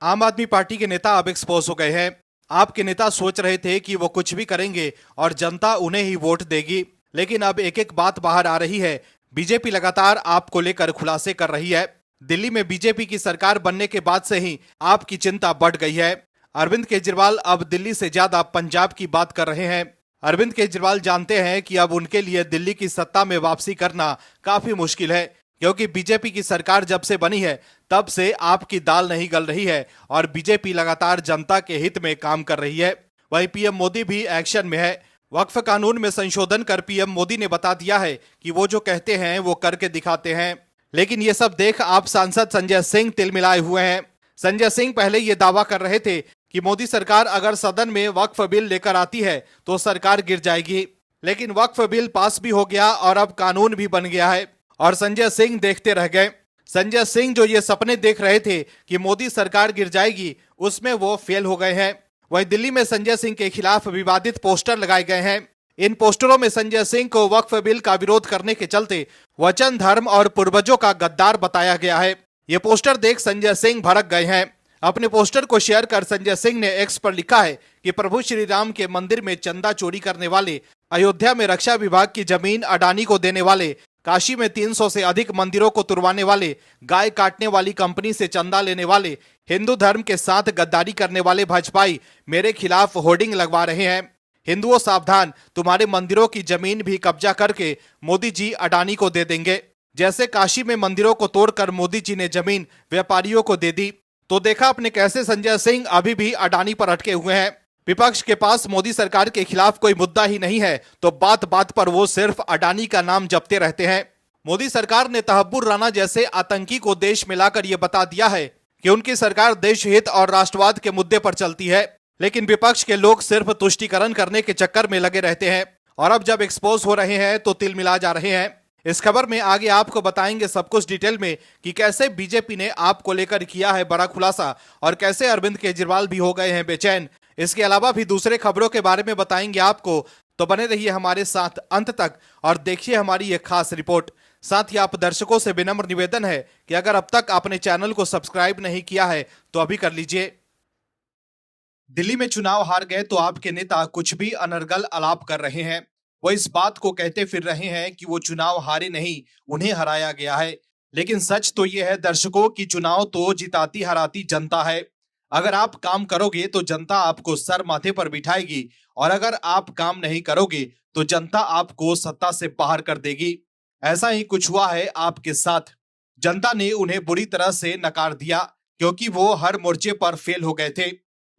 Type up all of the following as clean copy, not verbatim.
आम आदमी पार्टी के नेता अब एक्सपोज हो गए हैं। आपके नेता सोच रहे थे कि वो कुछ भी करेंगे और जनता उन्हें ही वोट देगी, लेकिन अब एक एक बात बाहर आ रही है। बीजेपी लगातार आपको लेकर खुलासे कर रही है। दिल्ली में बीजेपी की सरकार बनने के बाद से ही आपकी चिंता बढ़ गई है। अरविंद केजरीवाल अब दिल्ली से ज्यादा पंजाब की बात कर रहे हैं। अरविंद केजरीवाल जानते हैं कि अब उनके लिए दिल्ली की सत्ता में वापसी करना काफी मुश्किल है, क्योंकि बीजेपी की सरकार जब से बनी है तब से आपकी दाल नहीं गल रही है और बीजेपी लगातार जनता के हित में काम कर रही है। वहीं पीएम मोदी भी एक्शन में है। वक्फ कानून में संशोधन कर पीएम मोदी ने बता दिया है कि वो जो कहते हैं वो करके दिखाते हैं। लेकिन ये सब देख आप सांसद संजय सिंह तिलमिलाए हुए हैं। संजय सिंह पहले ये दावा कर रहे थे कि मोदी सरकार अगर सदन में वक्फ बिल लेकर आती है तो सरकार गिर जाएगी, लेकिन वक्फ बिल पास भी हो गया और अब कानून भी बन गया है और संजय सिंह देखते रह गए। संजय सिंह जो ये सपने देख रहे थे कि मोदी सरकार गिर जाएगी, उसमें वो फेल हो गए हैं। वहीं दिल्ली में संजय सिंह के खिलाफ विवादित पोस्टर लगाए गए हैं। इन पोस्टरों में संजय सिंह को वक्फ बिल का विरोध करने के चलते वचन, धर्म और पूर्वजों का गद्दार बताया गया है। ये पोस्टर देख संजय सिंह भड़क गए हैं। अपने पोस्टर को शेयर कर संजय सिंह ने एक्स पर लिखा है कि प्रभु श्री राम के मंदिर में चंदा चोरी करने वाले, अयोध्या में रक्षा विभाग की जमीन अडानी को देने वाले, काशी में 300 से अधिक मंदिरों को तुड़वाने वाले, गाय काटने वाली कंपनी से चंदा लेने वाले, हिंदू धर्म के साथ गद्दारी करने वाले भाजपाई मेरे खिलाफ होर्डिंग लगवा रहे हैं। हिंदुओं सावधान, तुम्हारे मंदिरों की जमीन भी कब्जा करके मोदी जी अडानी को दे देंगे। जैसे काशी में मंदिरों को तोड़कर मोदी जी ने जमीन व्यापारियों को दे दी, तो देखा आपने कैसे संजय सिंह अभी भी अडानी पर अटके हुए हैं। विपक्ष के पास मोदी सरकार के खिलाफ कोई मुद्दा ही नहीं है, तो बात बात पर वो सिर्फ अडानी का नाम जपते रहते हैं। मोदी सरकार ने तहब्बुर राणा जैसे आतंकी को देश में लाकर ये बता दिया है कि उनकी सरकार देश हित और राष्ट्रवाद के मुद्दे पर चलती है, लेकिन विपक्ष के लोग सिर्फ तुष्टीकरण करने के चक्कर में लगे रहते हैं और अब जब एक्सपोज हो रहे हैं तो तिल मिला जा रहे हैं। इस खबर में आगे आपको बताएंगे सब कुछ डिटेल में कि कैसे बीजेपी ने आपको लेकर किया है बड़ा खुलासा और कैसे अरविंद केजरीवाल भी हो गए हैं बेचैन। इसके अलावा भी दूसरे खबरों के बारे में बताएंगे आपको, तो बने रहिए हमारे साथ अंत तक और देखिए हमारी ये खास रिपोर्ट। साथ ही आप दर्शकों से विनम्र निवेदन है कि अगर अब तक आपने चैनल को सब्सक्राइब नहीं किया है तो अभी कर लीजिए। दिल्ली में चुनाव हार गए तो आपके नेता कुछ भी अनर्गल आलाप कर रहे हैं। वो इस बात को कहते फिर रहे हैं कि वो चुनाव हारे नहीं, उन्हें हराया गया है। लेकिन सच तो ये है दर्शकों की चुनाव तो जिताती हराती जनता है। अगर आप काम करोगे तो जनता आपको सर माथे पर बिठाएगी और अगर आप काम नहीं करोगे तो जनता आपको सत्ता से बाहर कर देगी। ऐसा ही कुछ हुआ है आपके साथ। जनता ने उन्हें बुरी तरह से नकार दिया क्योंकि वो हर मोर्चे पर फेल हो गए थे,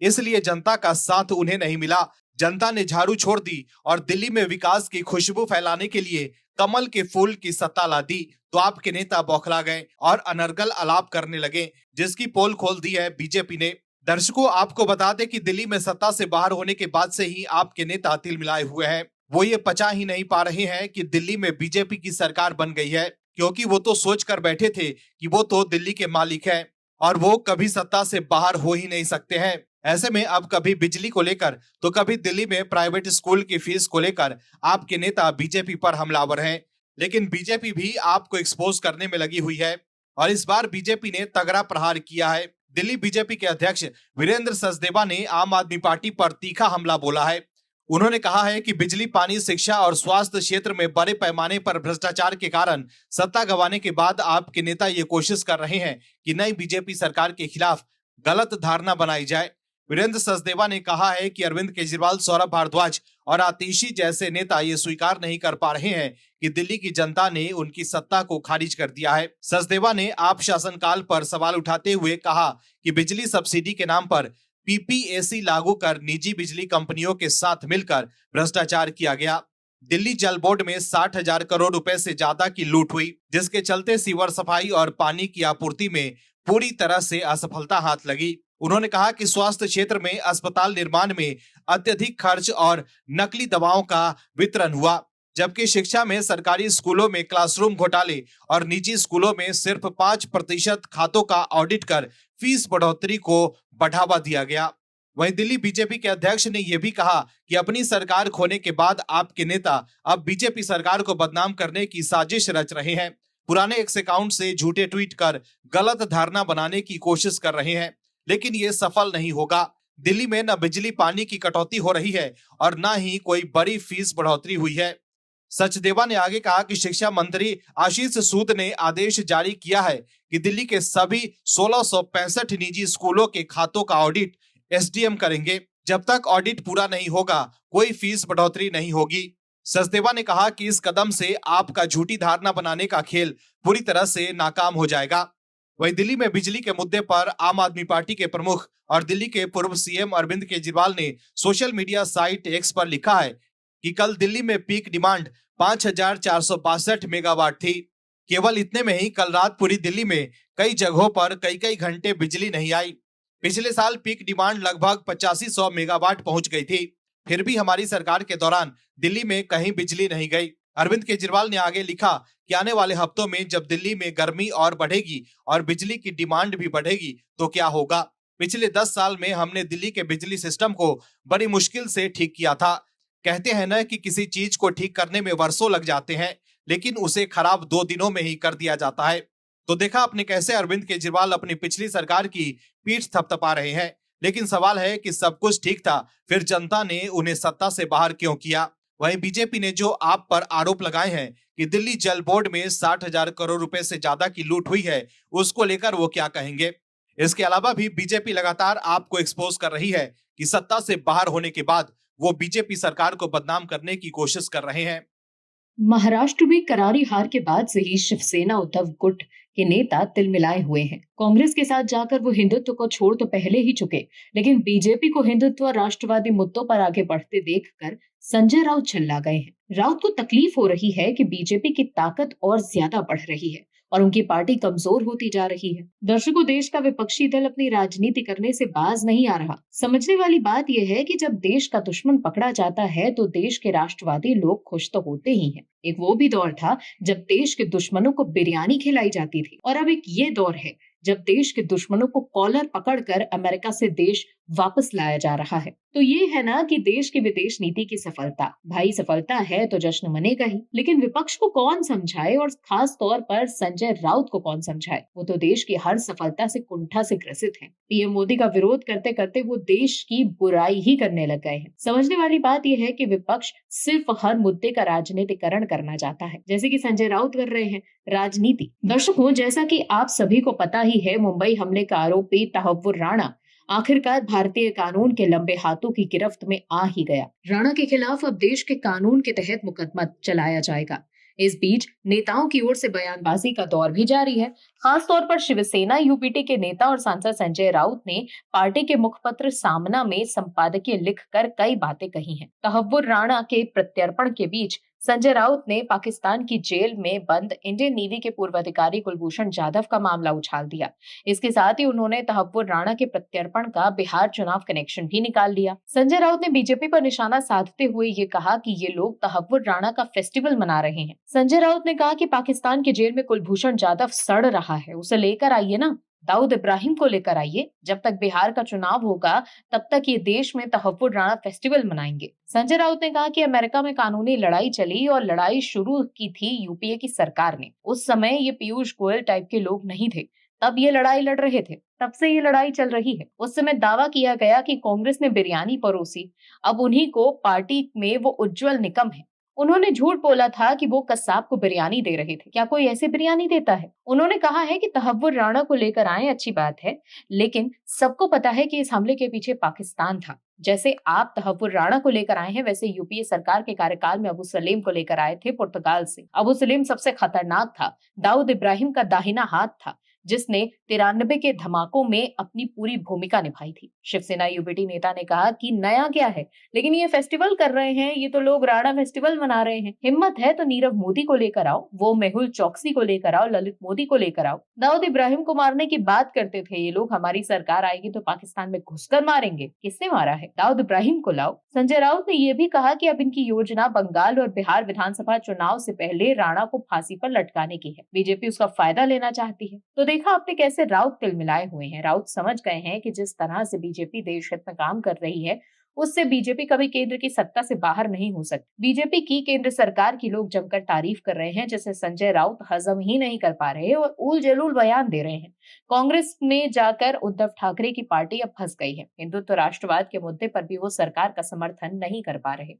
इसलिए जनता का साथ उन्हें नहीं मिला। जनता ने झाड़ू छोड़ दी और दिल्ली में विकास की खुशबू फैलाने के लिए कमल के फूल की सत्ता ला दी, तो आपके नेता बौखला गए और अनर्गल आलाप करने लगे, जिसकी पोल खोल दी है बीजेपी ने। दर्शकों, आपको बता दें कि दिल्ली में सत्ता से बाहर होने के बाद से ही आपके नेता तिलमिलाए हुए हैं। वो ये पचा ही नहीं पा रहे हैं कि दिल्ली में बीजेपी की सरकार बन गई है, क्योंकि वो तो सोच कर बैठे थे कि वो तो दिल्ली के मालिक हैं और वो कभी सत्ता से बाहर हो ही नहीं सकते हैं। ऐसे में अब कभी बिजली को लेकर तो कभी दिल्ली में प्राइवेट स्कूल की फीस को लेकर आपके नेता बीजेपी पर हमलावर हैं। लेकिन बीजेपी भी आपको एक्सपोज करने में लगी हुई है और इस बार बीजेपी ने तगड़ा प्रहार किया है। दिल्ली बीजेपी के अध्यक्ष वीरेंद्र सचदेवा ने आम आदमी पार्टी पर तीखा हमला बोला है। उन्होंने कहा है कि बिजली, पानी, शिक्षा और स्वास्थ्य क्षेत्र में बड़े पैमाने पर भ्रष्टाचार के कारण सत्ता गंवाने के बाद आपके नेता ये कोशिश कर रहे हैं कि नई बीजेपी सरकार के खिलाफ गलत धारणा बनाई जाए। वीरेंद्र सचदेवा ने कहा है कि अरविंद केजरीवाल, सौरभ भारद्वाज और आतिशी जैसे नेता ये स्वीकार नहीं कर पा रहे हैं कि दिल्ली की जनता ने उनकी सत्ता को खारिज कर दिया है। सचदेवा ने आप शासनकाल पर सवाल उठाते हुए कहा कि बिजली सब्सिडी के नाम पर पीपीएसी लागू कर निजी बिजली कंपनियों के साथ मिलकर भ्रष्टाचार किया गया। दिल्ली जल बोर्ड में 60,000 करोड़ रुपए से ज्यादा की लूट हुई, जिसके चलते सीवर सफाई और पानी की आपूर्ति में पूरी तरह से असफलता हाथ लगी। उन्होंने कहा कि स्वास्थ्य क्षेत्र में अस्पताल निर्माण में अत्यधिक खर्च और नकली दवाओं का वितरण हुआ, जबकि शिक्षा में सरकारी स्कूलों में क्लासरूम घोटाले और निजी स्कूलों में सिर्फ 5% खातों का ऑडिट कर फीस बढ़ोतरी को बढ़ावा दिया गया। वहीं दिल्ली बीजेपी के अध्यक्ष ने यह भी कहा कि अपनी सरकार खोने के बाद आपके नेता अब बीजेपी सरकार को बदनाम करने की साजिश रच रहे हैं। पुराने एक्स अकाउंट से झूठे ट्वीट कर गलत धारणा बनाने की कोशिश कर रहे हैं। लेकिन ये सफल नहीं होगा। दिल्ली में न बिजली पानी की कटौती हो रही है और न ही कोई बड़ी फीस बढ़ोतरी हुई है। सचदेवा ने आगे कहा कि शिक्षा मंत्री आशीष सूद ने आदेश जारी किया है कि दिल्ली के सभी 1665 निजी स्कूलों के खातों का ऑडिट एसडीएम करेंगे। जब तक ऑडिट पूरा नहीं होगा, कोई फीस बढ़ोतरी नहीं होगी। सचदेवा ने कहा कि इस कदम से आपका झूठी धारणा बनाने का खेल पूरी तरह से नाकाम हो जाएगा। वहीं दिल्ली में बिजली के मुद्दे पर आम आदमी पार्टी के प्रमुख और दिल्ली के पूर्व सीएम अरविंद केजरीवाल ने सोशल मीडिया साइट एक्स पर लिखा है कि कल दिल्ली में पीक डिमांड 5462 मेगावाट थी। केवल इतने में ही कल रात पूरी दिल्ली में कई जगहों पर कई कई घंटे बिजली नहीं आई। पिछले साल पीक डिमांड लगभग 8500 मेगावाट पहुंच गई थी, फिर भी हमारी सरकार के दौरान दिल्ली में कहीं बिजली नहीं गई। अरविंद केजरीवाल ने आगे लिखा कि आने वाले हफ्तों में जब दिल्ली में गर्मी और बढ़ेगी और बिजली की डिमांड भी बढ़ेगी तो क्या होगा। पिछले 10 साल में हमने दिल्ली के बिजली सिस्टम को बड़ी मुश्किल से ठीक किया था। कहते हैं ना कि किसी चीज को ठीक करने में वर्षों लग जाते हैं, लेकिन उसे खराब 2 दिनों में ही कर दिया जाता है। तो देखा आपने कैसे अरविंद केजरीवाल अपनी पिछली सरकार की पीठ थपथपा रहे हैं। लेकिन सवाल है कि सब कुछ ठीक था, फिर जनता ने उन्हें सत्ता से बाहर क्यों किया। वहीं बीजेपी ने जो आप पर आरोप लगाए हैं कि दिल्ली जल बोर्ड में 60,000 करोड़ रुपए से ज्यादा की लूट हुई है, उसको लेकर वो क्या कहेंगे। इसके अलावा भी बीजेपी लगातार आपको एक्सपोज कर रही है कि सत्ता से बाहर होने के बाद वो बीजेपी सरकार को बदनाम करने की कोशिश कर रहे हैं। महाराष्ट्र में करारी हार के बाद से ही शिवसेना उद्धव गुट के नेता तिलमिलाए हुए हैं। कांग्रेस के साथ जाकर वो हिंदुत्व को छोड़ तो पहले ही चुके, लेकिन बीजेपी को हिंदुत्व और राष्ट्रवादी मुद्दों पर आगे बढ़ते देखकर संजय राउत चिल्ला गए हैं। राउत को तकलीफ हो रही है कि बीजेपी की ताकत और ज्यादा बढ़ रही है और उनकी पार्टी कमजोर होती जा रही है। दर्शकों, देश का विपक्षी दल अपनी राजनीति करने से बाज नहीं आ रहा। समझने वाली बात यह है कि जब देश का दुश्मन पकड़ा जाता है तो देश के राष्ट्रवादी लोग खुश तो होते ही हैं। एक वो भी दौर था जब देश के दुश्मनों को बिरयानी खिलाई जाती थी, और अब एक ये दौर है जब देश के दुश्मनों को कॉलर पकड़कर अमेरिका से देश वापस लाया जा रहा है। तो ये है ना कि देश की विदेश नीति की सफलता। भाई सफलता है तो जश्न मनेगा ही, लेकिन विपक्ष को कौन समझाए और खास तौर पर संजय राउत को कौन समझाए। वो तो देश की हर सफलता से कुंठा से ग्रसित हैं। पीएम मोदी का विरोध करते करते वो देश की बुराई ही करने लग गए हैं। समझने वाली बात यह है कि विपक्ष सिर्फ हर मुद्दे का राजनीतिकरण करना चाहता है, जैसे कि संजय राउत कर रहे हैं। राजनीति। दर्शकों, जैसा कि आप सभी को पता ही है, मुंबई हमले का आरोपी तहव्वुर राणा आखिरकार भारतीय कानून के लंबे हाथों की गिरफ्त में आ ही गया। राणा के खिलाफ अब देश के कानून के तहत मुकदमा चलाया जाएगा। इस बीच नेताओं की ओर से बयानबाजी का दौर भी जारी है। खास तौर पर शिवसेना यूपीटी के नेता और सांसद संजय राउत ने पार्टी के मुखपत्र सामना में संपादकीय लिखकर कई बातें कही हैं। तहव्वुर राणा के प्रत्यर्पण के बीच संजय राउत ने पाकिस्तान की जेल में बंद इंडियन नेवी के पूर्व अधिकारी कुलभूषण जाधव का मामला उछाल दिया। इसके साथ ही उन्होंने तहव्वुर राणा के प्रत्यर्पण का बिहार चुनाव कनेक्शन भी निकाल लिया। संजय राउत ने बीजेपी पर निशाना साधते हुए ये कहा कि ये लोग तहव्वुर राणा का फेस्टिवल मना रहे हैं। संजय राउत ने कहा कि पाकिस्तान की जेल में कुलभूषण जाधव सड़ रहा है, उसे लेकर आइए ना, दाऊद इब्राहिम को लेकर आइए। जब तक बिहार का चुनाव होगा तब तक ये देश में तहव्वुर राणा फेस्टिवल मनाएंगे। संजय राउत ने कहा कि अमेरिका में कानूनी लड़ाई चली और लड़ाई शुरू की थी यूपीए की सरकार ने। उस समय ये पीयूष गोयल टाइप के लोग नहीं थे, तब ये लड़ाई लड़ रहे थे, तब से ये लड़ाई चल रही है। उस समय दावा किया गया कि कांग्रेस ने बिरयानी परोसी, अब उन्हीं को पार्टी में वो उज्जवल निकम है। उन्होंने झूठ बोला था कि वो कसाब को बिरयानी दे रहे थे। क्या कोई ऐसे बिरयानी देता है? उन्होंने कहा है कि तहव्वुर राणा को लेकर आए, अच्छी बात है, लेकिन सबको पता है कि इस हमले के पीछे पाकिस्तान था। जैसे आप तहव्वुर राणा को लेकर आए हैं, वैसे यूपीए सरकार के कार्यकाल में अबू सलेम को लेकर आए थे पुर्तगाल से। अबू सलेम सबसे खतरनाक था, दाऊद इब्राहिम का दाहिना हाथ था, जिसने 93 के धमाकों में अपनी पूरी भूमिका निभाई थी। शिवसेना यूपीटी नेता ने कहा कि नया क्या है, लेकिन ये फेस्टिवल कर रहे हैं, ये तो लोग राणा फेस्टिवल मना रहे हैं। हिम्मत है तो नीरव मोदी को लेकर आओ, वो मेहुल चौकसी को लेकर आओ, ललित मोदी को लेकर आओ। दाऊद इब्राहिम को मारने की बात करते थे ये लोग, हमारी सरकार आएगी तो पाकिस्तान में घुसकर मारेंगे। किसने मारा है? दाऊद इब्राहिम को लाओ। संजय राउत ने यह भी कहा कि अब इनकी योजना बंगाल और बिहार विधानसभा चुनाव से पहले राणा को फांसी पर लटकाने की है। बीजेपी उसका फायदा लेना चाहती है। तो देखा आपने कैसे राउत तिलमिलाए हुए हैं। राउत समझ गए हैं कि जिस तरह से बीजेपी देश हित में काम कर रही है, उससे बीजेपी कभी केंद्र की सत्ता से बाहर नहीं हो सकती। बीजेपी की केंद्र सरकार की लोग जमकर तारीफ कर रहे हैं, जिसे संजय राउत हजम ही नहीं कर पा रहे और उल जलूल बयान दे रहे हैं। कांग्रेस में जाकर उद्धव ठाकरे की पार्टी अब फंस गई है। हिंदुत्व राष्ट्रवाद के मुद्दे पर भी वो सरकार का समर्थन नहीं कर पा रहे।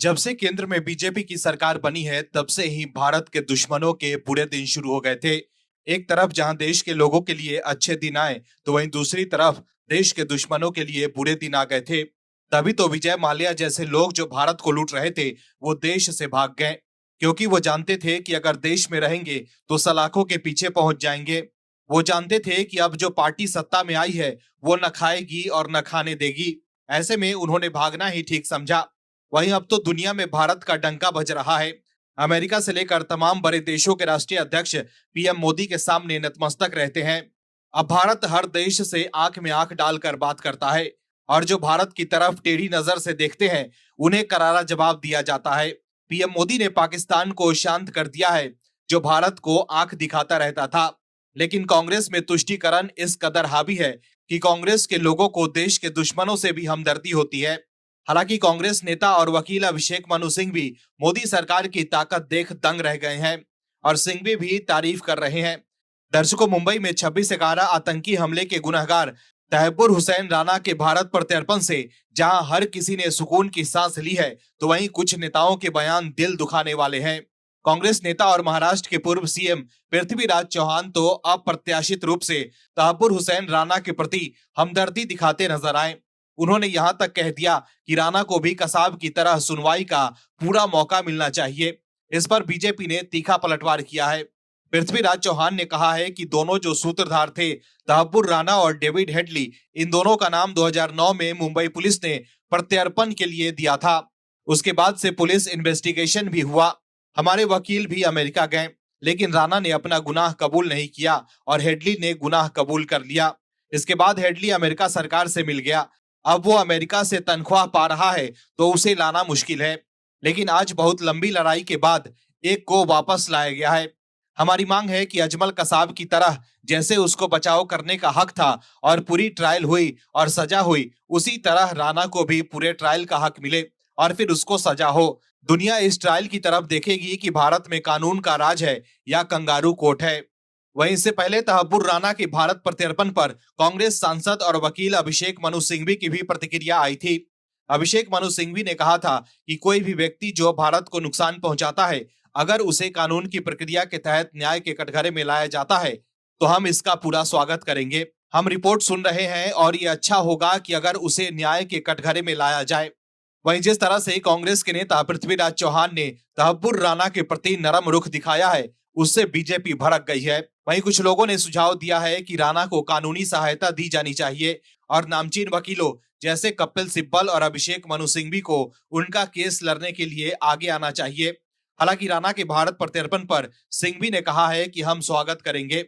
जब से केंद्र में बीजेपी की सरकार बनी है, तब से ही भारत के दुश्मनों के बुरे दिन शुरू हो गए थे। एक तरफ जहां देश के लोगों के लिए अच्छे दिन आए, तो वहीं दूसरी तरफ देश के दुश्मनों के लिए बुरे दिन आ गए थे। तभी तो विजय माल्या जैसे लोग जो भारत को लूट रहे थे, वो देश से भाग गए, क्योंकि वो जानते थे कि अगर देश में रहेंगे तो सलाखों के पीछे पहुंच जाएंगे। वो जानते थे कि अब जो पार्टी सत्ता में आई है, वो न खाएगी और न खाने देगी। ऐसे में उन्होंने भागना ही ठीक समझा। वहीं अब तो दुनिया में भारत का डंका बज रहा है। अमेरिका से लेकर तमाम बड़े देशों के राष्ट्रीय अध्यक्ष पीएम मोदी के सामने नतमस्तक रहते हैं। अब भारत हर देश से आंख में आंख डालकर बात करता है, और जो भारत की तरफ टेढ़ी नजर से देखते हैं, उन्हें करारा जवाब दिया जाता है। पीएम मोदी ने पाकिस्तान को शांत कर दिया है, जो भारत को आंख दिखाता रहता था। लेकिन कांग्रेस में तुष्टीकरण इस कदर हावी है कि कांग्रेस के लोगों को देश के दुश्मनों से भी हमदर्दी होती है। हालांकि कांग्रेस नेता और वकील अभिषेक मनु सिंघवी मोदी सरकार की ताकत देख दंग रह गए हैं, और सिंघवी भी तारीफ कर रहे हैं। दर्शकों, मुंबई में 26/11 आतंकी हमले के गुनहगार तहब्बुर हुसैन राणा के भारत प्रत्यर्पण से जहां हर किसी ने सुकून की सांस ली है, तो वहीं कुछ नेताओं के बयान दिल दुखाने वाले हैं। कांग्रेस नेता और महाराष्ट्र के पूर्व सीएम पृथ्वीराज चौहान तो अप्रत्याशित रूप से तहब्बुर हुसैन राणा के प्रति हमदर्दी दिखाते नजर आए। उन्होंने यहां तक कह दिया कि राणा को भी कसाब की तरह सुनवाई का पूरा मौका मिलना चाहिए। इस पर बीजेपी ने तीखा पलटवार किया है। पृथ्वीराज चौहान ने कहा है कि दोनों जो सूत्रधार थे, तहब्बुर राणा और डेविड हेडली, इन दोनों का नाम 2009 में मुंबई पुलिस ने प्रत्यर्पण के लिए दिया था। उसके बाद से पुलिस इन्वेस्टिगेशन भी हुआ। हमारे वकील भी अमेरिका गए, लेकिन राणा ने अपना गुनाह कबूल नहीं किया और हेडली ने गुनाह कबूल कर लिया। इसके बाद हेडली अमेरिका सरकार से मिल गया। अब वो अमेरिका से तनख्वाह पा रहा है, तो उसे लाना मुश्किल है। लेकिन आज बहुत लंबी लड़ाई के बाद एक को वापस लाया गया है। हमारी मांग है कि अजमल कसाब की तरह जैसे उसको बचाव करने का हक था और पूरी ट्रायल हुई और सजा हुई, उसी तरह राणा को भी पूरे ट्रायल का हक मिले और फिर उसको सजा हो। दुनिया इस ट्रायल की तरफ देखेगी कि भारत में कानून का राज है या कंगारू कोर्ट है। वहीं इससे पहले तहब्बुर राणा के भारत प्रत्यर्पण पर कांग्रेस सांसद और वकील अभिषेक मनु सिंघवी की भी प्रतिक्रिया आई थी। अभिषेक मनु सिंघवी ने कहा था कि कोई भी व्यक्ति जो भारत को नुकसान पहुंचाता है, अगर उसे कानून की प्रक्रिया के तहत न्याय के कटघरे में लाया जाता है, तो हम इसका पूरा स्वागत करेंगे। हम रिपोर्ट सुन रहे हैं और ये अच्छा होगा कि अगर उसे न्याय के कटघरे में लाया जाए। वहीं जिस तरह से कांग्रेस के नेता पृथ्वीराज चौहान ने तहब्बुर राणा के प्रति नरम रुख दिखाया है, उससे बीजेपी भड़क गई है। वहीं कुछ लोगों ने सुझाव दिया है कि राणा को कानूनी सहायता दी जानी चाहिए और नामचीन वकीलों जैसे कपिल सिब्बल और अभिषेक मनु सिंघवी को उनका केस लड़ने के लिए आगे आना चाहिए। हालांकि राणा के भारत प्रत्यर्पण पर सिंघवी ने कहा है कि हम स्वागत करेंगे।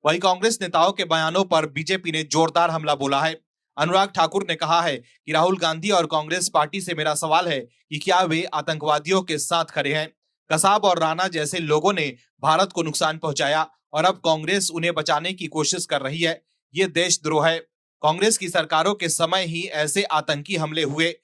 वहीं कांग्रेस नेताओं के बयानों पर बीजेपी ने जोरदार हमला बोला है। अनुराग ठाकुर ने कहा है कि राहुल गांधी और कांग्रेस पार्टी से मेरा सवाल है कि क्या वे आतंकवादियों के साथ खड़े हैं। कसाब और राणा जैसे लोगों ने भारत को नुकसान पहुंचाया और अब कांग्रेस उन्हें बचाने की कोशिश कर रही है। ये देशद्रोह है। कांग्रेस की सरकारों के समय ही ऐसे आतंकी हमले हुए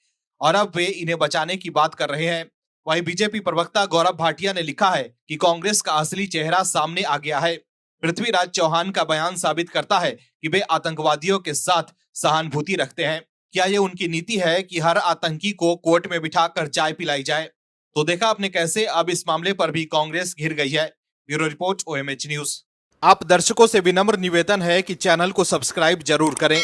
और अब वे इन्हें बचाने की बात कर रहे हैं। वहीं बीजेपी प्रवक्ता गौरव भाटिया ने लिखा है कि कांग्रेस का असली चेहरा सामने आ गया है। पृथ्वीराज चौहान का बयान साबित करता है कि वे आतंकवादियों के साथ सहानुभूति रखते हैं। क्या ये उनकी नीति है कि हर आतंकी को कोर्ट में बिठाकर चाय पिलाई जाए? तो देखा आपने कैसे अब इस मामले पर भी कांग्रेस घिर गई है। Bureau report, OMH news. आप दर्शकों से विनम्र निवेदन है कि चैनल को सब्सक्राइब जरूर करें